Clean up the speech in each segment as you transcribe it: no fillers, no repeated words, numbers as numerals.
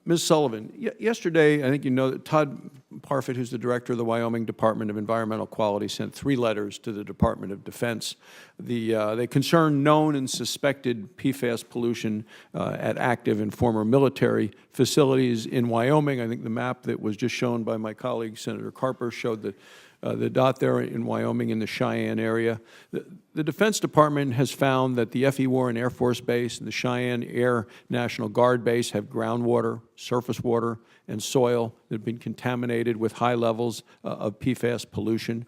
Ms. Sullivan, yesterday, I think you know that Todd Parfit, who's the director of the Wyoming Department of Environmental Quality, sent 3 letters to the Department of Defense. They concern known and suspected PFAS pollution at active and former military facilities in Wyoming. I think the map that was just shown by my colleague, Senator Carper, showed that the dot there in Wyoming in the Cheyenne area. The Defense Department has found that the F.E. Warren Air Force Base and the Cheyenne Air National Guard Base have groundwater, surface water, and soil that have been contaminated with high levels of PFAS pollution.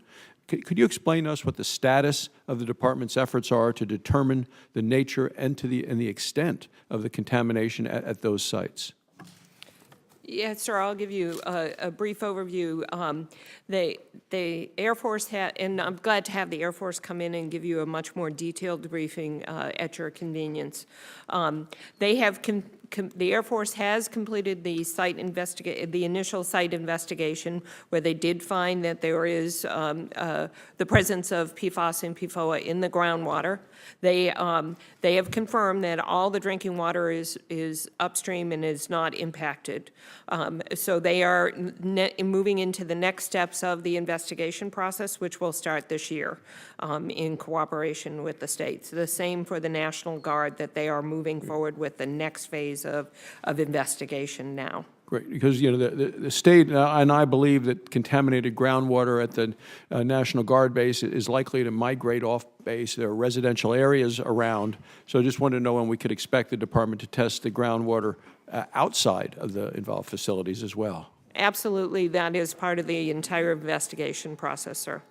Could you explain to us what the status of the Department's efforts are to determine the nature and the extent of the contamination at those sites? Yes, sir. I'll give you a brief overview. The Air Force and I'm glad to have the Air Force come in and give you a much more detailed briefing at your convenience. The Air Force has completed the initial site investigation, where they did find that there is the presence of PFAS and PFOA in the groundwater. They have confirmed that all the drinking water is upstream and is not impacted. So they are moving into the next steps of the investigation process, which will start this year in cooperation with the states. The same for the National Guard, that they are moving forward with the next phase of investigation now. Great, because the state and I believe that contaminated groundwater at the National Guard base is likely to migrate off base. There are residential areas around, so I just wanted to know when we could expect the department to test the groundwater outside of the involved facilities as well. Absolutely, that is part of the entire investigation process, sir.